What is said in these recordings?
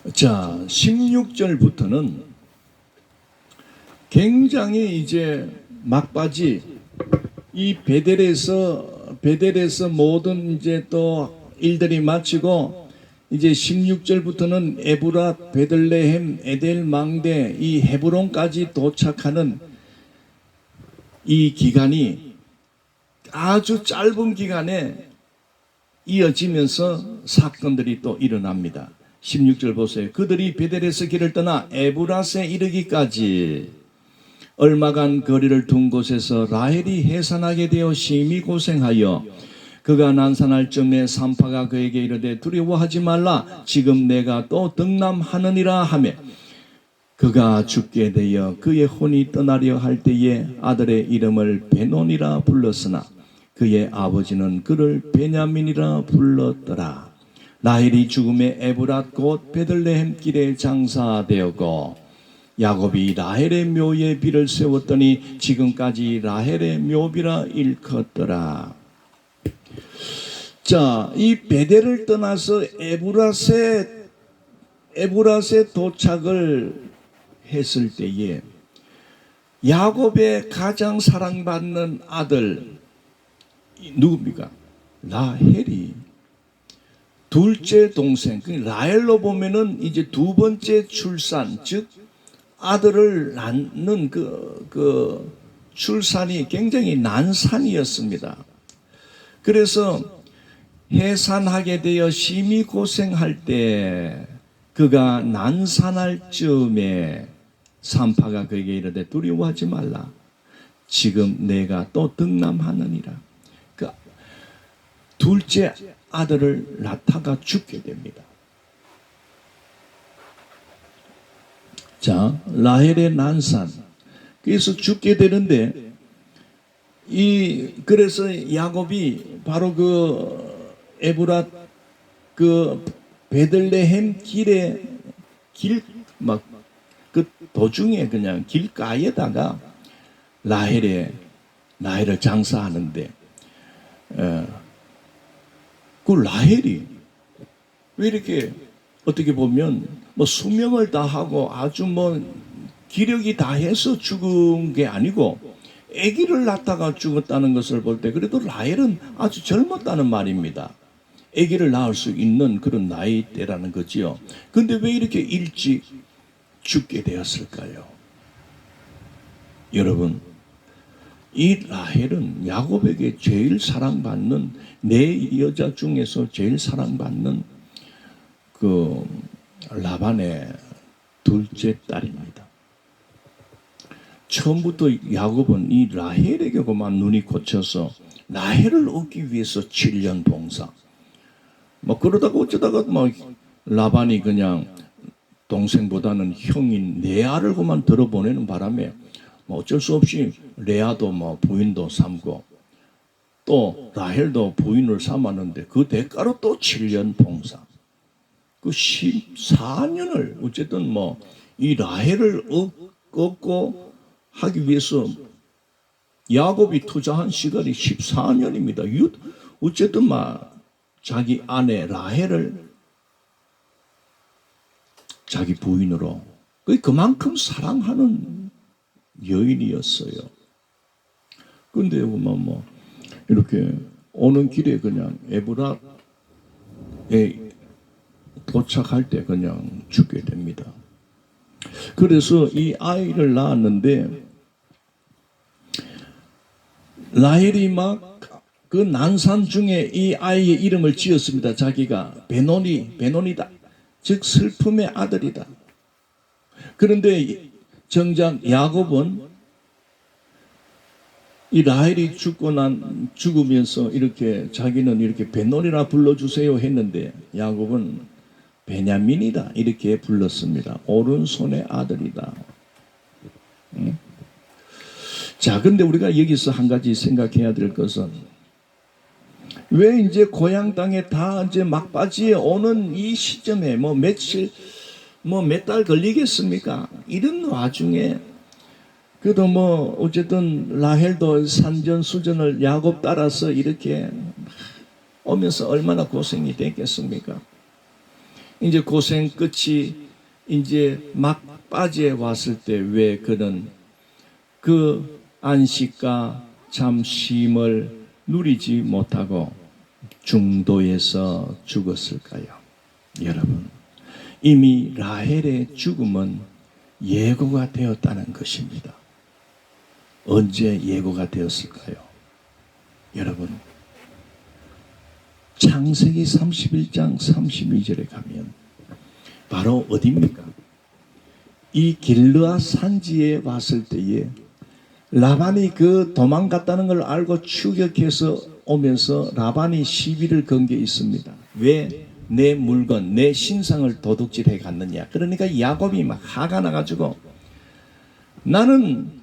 자, 16절부터는 굉장히 이제 막바지 이 베델에서 모든 이제 또 일들이 마치고 이제 16절부터는 에브랏, 베들레헴, 에델 망대 이 헤브론까지 도착하는 이 기간이 아주 짧은 기간에 이어지면서 사건들이 또 일어납니다. 16절 보세요. 그들이 베델에서 길을 떠나 에브랏에 이르기까지 얼마간 거리를 둔 곳에서 라헬이 해산하게 되어 심히 고생하여 그가 난산할 쯤에 산파가 그에게 이르되 두려워하지 말라 지금 내가 또 등남하느니라 하며 그가 죽게 되어 그의 혼이 떠나려 할 때에 아들의 이름을 베논이라 불렀으나 그의 아버지는 그를 베냐민이라 불렀더라. 라헬이 죽음에 에브랏 곧 베들레헴 길에 장사되었고 야곱이 라헬의 묘에 비를 세웠더니 지금까지 라헬의 묘비라 일컫더라. 자, 이 베델을 떠나서 에브랏에 도착을 했을 때에 야곱의 가장 사랑받는 아들 누굽니까? 라헬이 둘째 동생, 라헬로 보면은 이제 두 번째 출산, 즉 아들을 낳는 그 출산이 굉장히 난산이었습니다. 그래서 해산하게 되어 심히 고생할 때 그가 난산할 즈음에 산파가 그에게 이르되 두려워하지 말라. 지금 내가 또 등남하느니라. 그 둘째 아들을 낳다가 죽게 됩니다. 자, 라헬의 난산. 그래서 죽게 되는데 그래서 야곱이 바로 그 에브랏 그 베들레헴 그 도중에 그냥 길가에다가 라헬을 장사하는데 그 라헬이 왜 이렇게 어떻게 보면 뭐 수명을 다하고 아주 뭐 기력이 다해서 죽은 게 아니고 아기를 낳다가 죽었다는 것을 볼 때 그래도 라헬은 아주 젊었다는 말입니다. 아기를 낳을 수 있는 그런 나이대라는 거지요. 근데 왜 이렇게 일찍 죽게 되었을까요? 여러분, 이 라헬은 야곱에게 제일 사랑받는 네 여자 중에서 제일 사랑받는 그 라반의 둘째 딸입니다. 처음부터 야곱은 이 라헬에게만 눈이 꽂혀서 라헬을 얻기 위해서 7년 봉사. 뭐 그러다가 어쩌다가 막 라반이 그냥 동생보다는 형인 레아를 그만 들어보내는 바람에 뭐 어쩔 수 없이 레아도 뭐 부인도 삼고 또 라헬도 부인을 삼았는데 그 대가로 또 7년 봉사. 그 14년을 어쨌든 뭐 이 라헬을 얻고 하기 위해서 야곱이 투자한 시간이 14년입니다. 어쨌든 막 자기 아내 라헬을 자기 부인으로 그만큼 사랑하는 여인이었어요. 근데 뭐 이렇게 오는 길에 그냥 에브랏에 도착할 때 그냥 죽게 됩니다. 그래서 이 아이를 낳았는데 라헬이 막 그 난산 중에 이 아이의 이름을 지었습니다. 자기가 베논이다. 즉 슬픔의 아들이다. 그런데 정작 야곱은 이 라헬이 죽으면서 이렇게 자기는 이렇게 베논이라 불러주세요 했는데 야곱은 베냐민이다 이렇게 불렀습니다. 오른손의 아들이다. 자, 근데 우리가 여기서 한 가지 생각해야 될 것은 왜 이제 고향 땅에 다 이제 막바지에 오는 이 시점에 뭐 며칠 몇 달 걸리겠습니까? 이런 와중에 그래도 뭐 어쨌든 라헬도 산전수전을 야곱 따라서 이렇게 오면서 얼마나 고생이 됐겠습니까? 이제 고생 끝이 이제 막 빠져 왔을 때 왜 그는 그 안식과 참 쉼을 누리지 못하고 중도에서 죽었을까요? 여러분, 이미 라헬의 죽음은 예고가 되었다는 것입니다. 언제 예고가 되었을까요? 여러분, 창세기 31장 32절에 가면 바로 어디입니까? 이 길르앗 산지에 왔을 때에 라반이 그 도망갔다는 걸 알고 추격해서 오면서 라반이 시비를 건 게 있습니다. 왜 내 물건, 내 신상을 도둑질해 갔느냐. 그러니까 야곱이 막 화가 나가지고 나는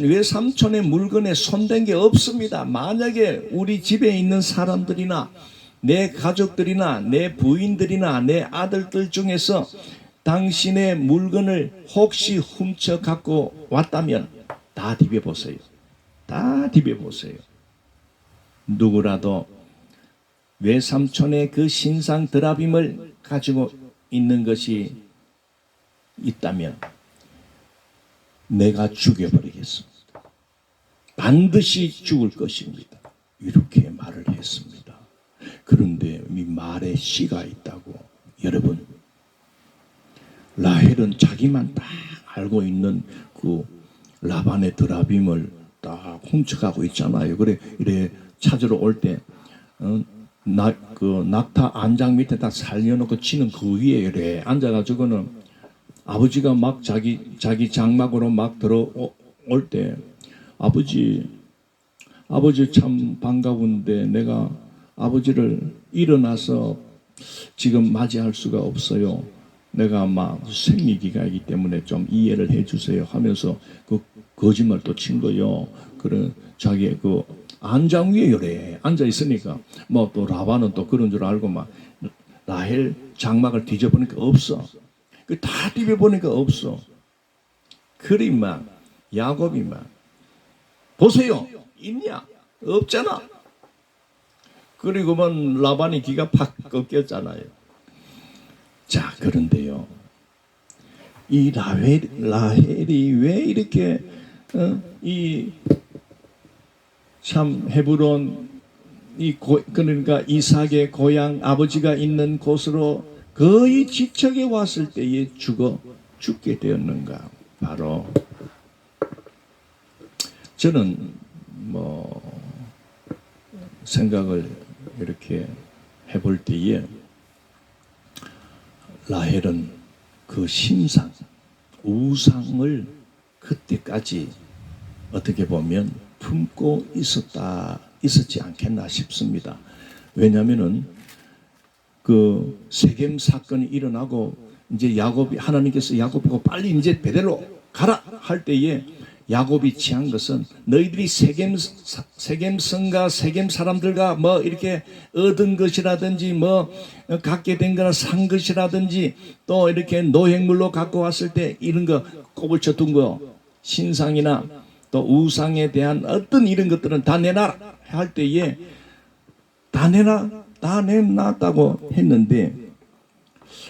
왜 삼촌의 물건에 손댄 게 없습니다. 만약에 우리 집에 있는 사람들이나 내 가족들이나 내 부인들이나 내 아들들 중에서 당신의 물건을 혹시 훔쳐 갖고 왔다면 다 디벼보세요. 다 디벼보세요. 누구라도 외삼촌의 그 신상 드라빔을 가지고 있는 것이 있다면 내가 죽여버리겠습니다. 반드시 죽을 것입니다. 이렇게 말을 했습니다. 그런데 이 말에 씨가 있다고. 여러분, 라헬은 자기만 딱 알고 있는 그 라반의 드라빔을 딱 훔쳐가고 있잖아요. 그래, 이래 찾으러 올 때, 그 낙타 안장 밑에 딱 살려놓고 치는 그 위에 이래 앉아가지고는 아버지가 막 자기 장막으로 막 들어올 때, 아버지 참 반가운데 내가 아버지를 일어나서 지금 맞이할 수가 없어요. 내가 막 생리기가이기 때문에 좀 이해를 해주세요 하면서 그 거짓말 또 친 거요. 그래 자기 그 안장 위에 요래 앉아 있으니까 뭐 또 라반은 또 그런 줄 알고 막 라헬 장막을 뒤져보니까 없어. 그 다 뒤져보니까 없어. 그리 막 야곱이 막 보세요. 있냐? 없잖아. 그리고만 라반이 기가 팍 꺾였잖아요. 자, 그런데요, 이 라헬이 왜 이렇게 이 참 헤브론 그러니까 이삭의 고향 아버지가 있는 곳으로 거의 지척에 왔을 때에 죽게 되었는가? 바로 저는 뭐 생각을 이렇게 해볼 때에 라헬은 그 신상, 우상을 그때까지 어떻게 보면 품고 있었지 않겠나 싶습니다. 왜냐하면은 그 세겜 사건이 일어나고 이제 하나님께서 야곱이고 빨리 이제 베델로 가라 할 때에 야곱이 취한 것은 너희들이 세겜성과 세겜 사람들과 뭐 이렇게 얻은 것이라든지 뭐 갖게 된 거나 산 것이라든지 또 이렇게 노획물로 갖고 왔을 때 이런 거 꼬불쳐 둔 거 신상이나 또 우상에 대한 어떤 이런 것들은 다 내놔라 할 때에 다 내놨다고 했는데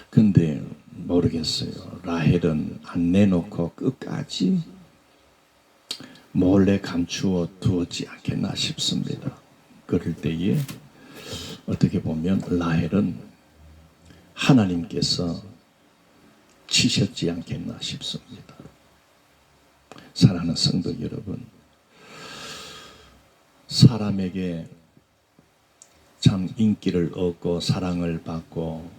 근데 모르겠어요. 라헬은 안 내놓고 끝까지 몰래 감추어 두었지 않겠나 싶습니다. 그럴 때에 어떻게 보면 라헬은 하나님께서 치셨지 않겠나 싶습니다. 사랑하는 성도 여러분, 사람에게 참 인기를 얻고 사랑을 받고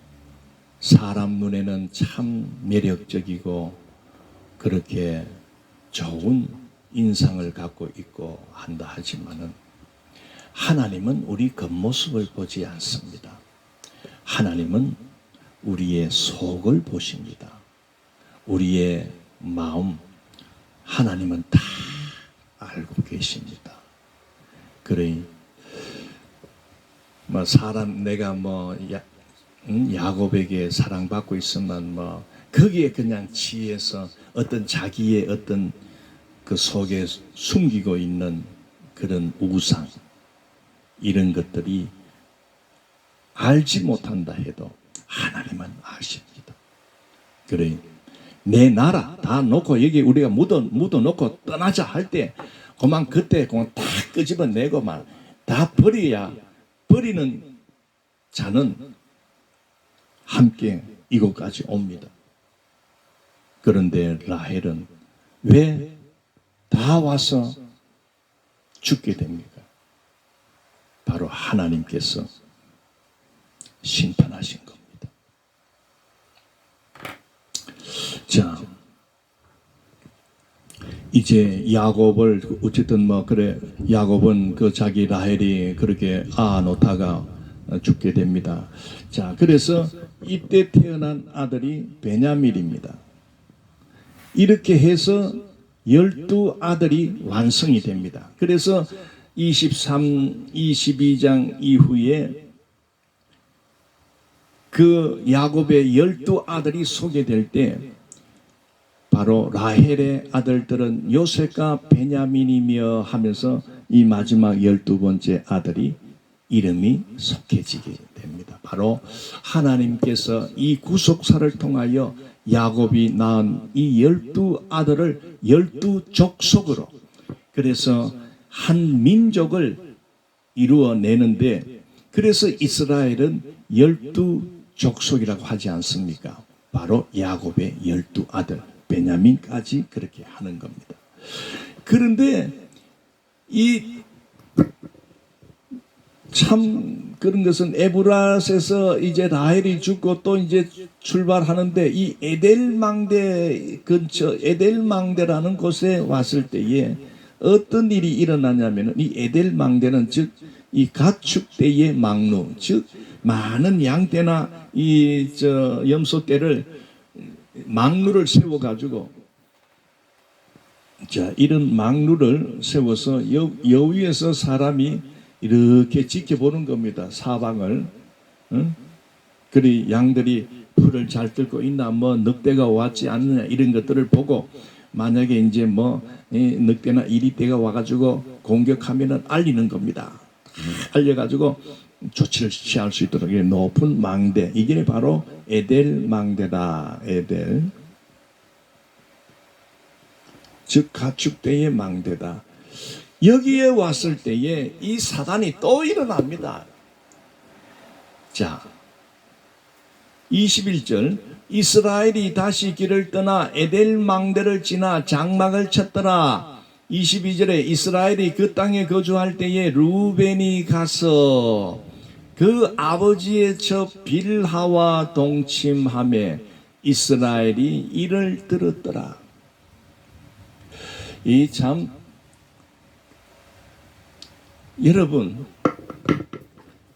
사람 눈에는 참 매력적이고 그렇게 좋은 인상을 갖고 있고 한다 하지만은 하나님은 우리 겉모습을 보지 않습니다. 하나님은 우리의 속을 보십니다. 우리의 마음 하나님은 다 알고 계십니다. 그래 뭐 사람 내가 뭐 야곱에게 사랑받고 있으면 뭐 거기에 그냥 취해서 어떤 자기의 어떤 그 속에 숨기고 있는 그런 우상 이런 것들이 알지 못한다 해도 하나님은 아십니다. 그래, 내 나라 다 놓고 여기 우리가 묻어 놓고 떠나자 할 때 그만 그때 그만 다 끄집어내고만 다 버려야 버리는 자는 함께 이곳까지 옵니다. 그런데 라헬은 왜 다 와서 죽게 됩니까? 바로 하나님께서 심판하신 겁니다. 자, 이제 야곱을 어쨌든 뭐 그래 야곱은 그 자기 라헬이 그렇게 놓다가 죽게 됩니다. 자, 그래서 이때 태어난 아들이 베냐민입니다. 이렇게 해서 12아들이 완성이 됩니다. 그래서 22장 이후에 그 야곱의 12아들이 소개될 때 바로 라헬의 아들들은 요셉과 베냐민이며 하면서 이 마지막 12번째 아들이 이름이 속해지게 됩니다. 바로 하나님께서 이 구속사를 통하여 야곱이 낳은 이 12아들을 12족속으로 그래서 한 민족을 이루어내는데 그래서 이스라엘은 12족속이라고 하지 않습니까? 바로 야곱의 12아들 베냐민까지 그렇게 하는 겁니다. 그런데 이 참 그런 것은 에브랏에서 이제 라헬이 죽고 또 이제 출발하는데 이 에델망대 근처 에델망대라는 곳에 왔을 때에 어떤 일이 일어나냐면은 이 에델망대는 즉 이 가축대의 망루 즉 많은 양떼나 이 염소떼를 망루를 세워 가지고 자 이런 망루를 세워서 여위에서 사람이 이렇게 지켜보는 겁니다. 사방을. 그리 양들이 풀을 잘 뜯고 있나 뭐 늑대가 왔지 않느냐 이런 것들을 보고 만약에 이제 뭐 늑대나 이리떼가 와가지고 공격하면은 알리는 겁니다. 알려가지고 조치를 취할 수 있도록 높은 망대 이게 바로 에델 망대다. 에델 즉 가축대의 망대다. 여기에 왔을 때에 이 사단이 또 일어납니다. 자, 21절 이스라엘이 다시 길을 떠나 에델망대를 지나 장막을 쳤더라. 22절에 이스라엘이 그 땅에 거주할 때에 루벤이 가서 그 아버지의 첩 빌하와 동침하매 이스라엘이 이를 들었더라. 이 참 여러분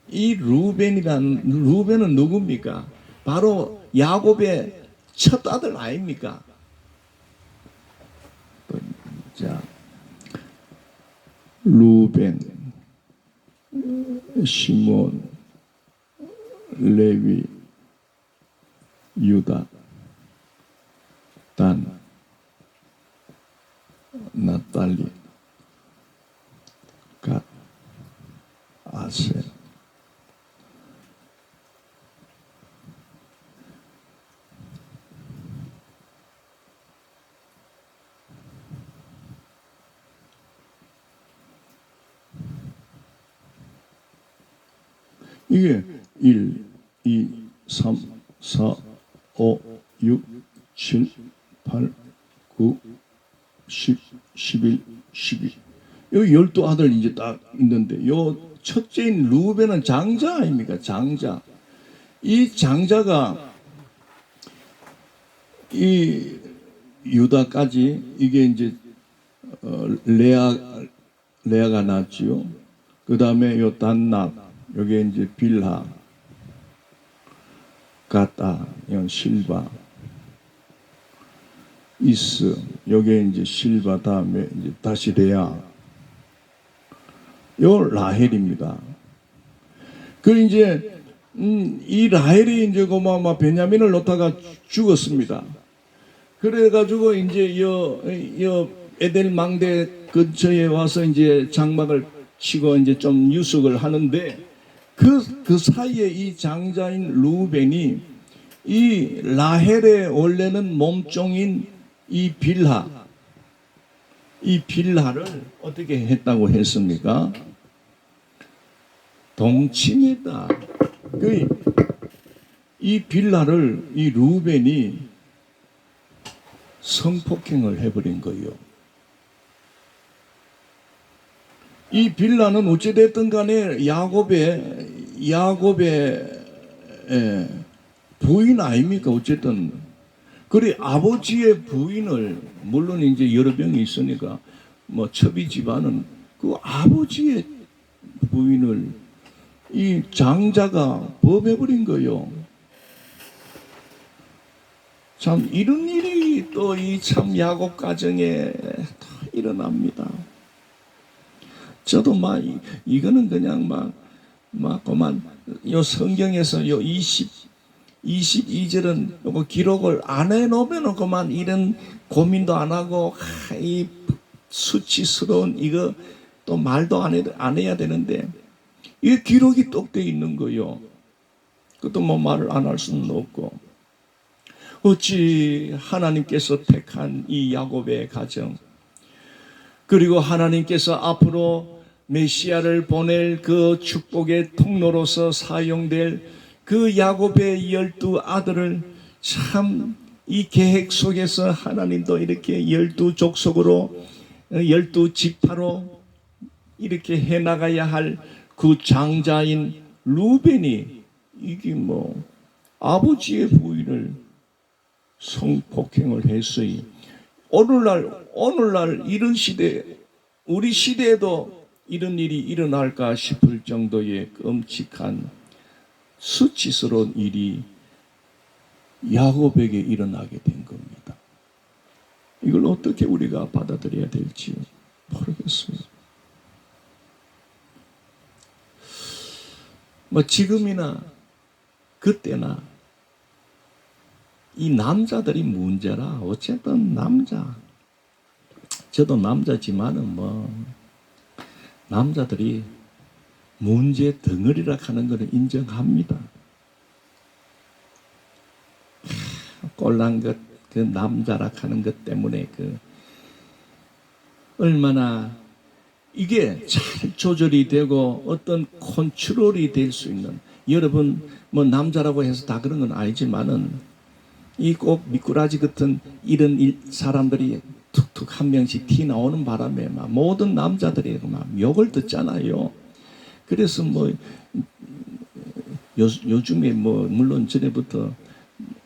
이 루벤은 누굽니까? 바로 야곱의 첫 아들 아닙니까? 자, 루벤, 시몬, 레위, 유다, 단, 나탈리, 갓, 아셀. 이게 1, 2, 3, 4, 5, 6, 7, 8, 9, 10, 11, 12. 여기 12아들 이제 딱 있는데 요 첫째인 루벤은 장자 아닙니까? 장자. 이 장자가 이 유다까지 이게 이제 레아가 낳았지요. 그 다음에 요 단납 여기에 이제 빌하, 가타, 이건 실바, 이스, 여기에 이제 실바 다음에 이제 다시 레아, 요 라헬입니다. 그 이제 이 라헬이 이제 고마마 베냐민을 놓다가 죽었습니다. 그래가지고 이제 여 에델 망대 근처에 와서 이제 장막을 치고 이제 좀 유숙을 하는데 그 사이에 이 장자인 루벤이 이 라헬의 원래는 몸종인 이 빌하를 어떻게 했다고 했습니까? 동침했다. 이 빌하를 이 루벤이 성폭행을 해버린 거예요. 이 빌하는 어찌됐든 간에 야곱의 부인 아닙니까? 어쨌든. 그래, 아버지의 부인을, 물론 이제 여러 명이 있으니까, 뭐, 첩이 집안은 그 아버지의 부인을 이 장자가 범해버린 거예요. 참, 이런 일이 또 이 참 야곱 가정에 다 일어납니다. 저도 이거는 그냥 그만, 요 성경에서 요 22절은 요거 기록을 안 해놓으면 그만 이런 고민도 안 하고, 이 수치스러운 이거 또 말도 안 해야 되는데, 이 기록이 똑 돼 있는 거요. 그것도 뭐 말을 안 할 수는 없고. 어찌 하나님께서 택한 이 야곱의 가정, 그리고 하나님께서 앞으로 메시아를 보낼 그 축복의 통로로서 사용될 그 야곱의 12 아들을 참 이 계획 속에서 하나님도 이렇게 12 족속으로 12 지파로 이렇게 해나가야 할 그 장자인 루벤이 이게 뭐 아버지의 부인을 성폭행을 했어요. 오늘날 이런 시대, 우리 시대에도 이런 일이 일어날까 싶을 정도의 끔찍한 수치스러운 일이 야곱에게 일어나게 된 겁니다. 이걸 어떻게 우리가 받아들여야 될지 모르겠습니다. 뭐 지금이나 그때나 이 남자들이 문제라. 어쨌든 저도 남자지만은 뭐 남자들이 문제 덩어리라 하는 것을 인정합니다. 꼴난 것, 그 남자라 하는 것 때문에 얼마나 이게 잘 조절이 되고 어떤 컨트롤이 될 수 있는, 여러분 뭐 남자라고 해서 다 그런 건 아니지만은 이 꼭 미꾸라지 같은 이런 사람들이 툭툭 한 명씩 티 나오는 바람에 막 모든 남자들이 막 욕을 듣잖아요. 그래서 뭐 요즘에 뭐 물론 전에부터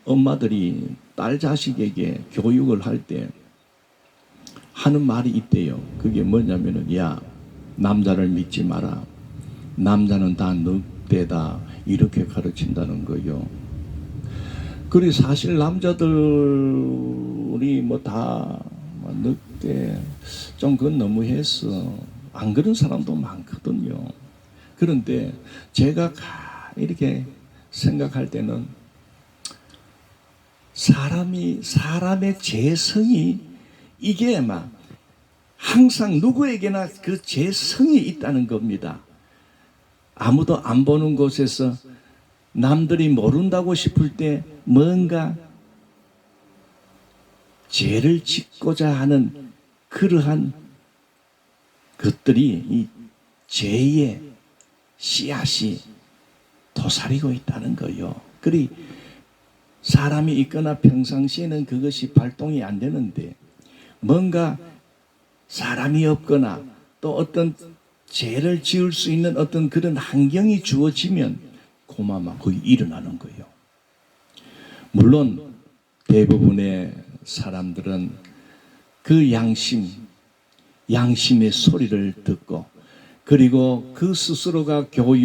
엄마들이 딸 자식에게 교육을 할 때 하는 말이 있대요. 그게 뭐냐면은, 야, 남자를 믿지 마라. 남자는 다 늑대다. 이렇게 가르친다는 거요. 그리고 사실 남자들이 뭐 다 늑대, 좀 그건 너무했어. 안 그런 사람도 많거든요. 그런데 제가 이렇게 생각할 때는 사람의 재성이 이게 막 항상 누구에게나 그 재성이 있다는 겁니다. 아무도 안 보는 곳에서 남들이 모른다고 싶을 때 뭔가 죄를 짓고자 하는 그러한 것들이 이 죄의 씨앗이 도사리고 있다는 거요. 그리 사람이 있거나 평상시에는 그것이 발동이 안 되는데 뭔가 사람이 없거나 또 어떤 죄를 지을 수 있는 어떤 그런 환경이 주어지면 고마마 거기 일어나는 거예요. 물론 대부분의 사람들은 그 양심의 소리를 듣고 그리고 그 스스로가 교육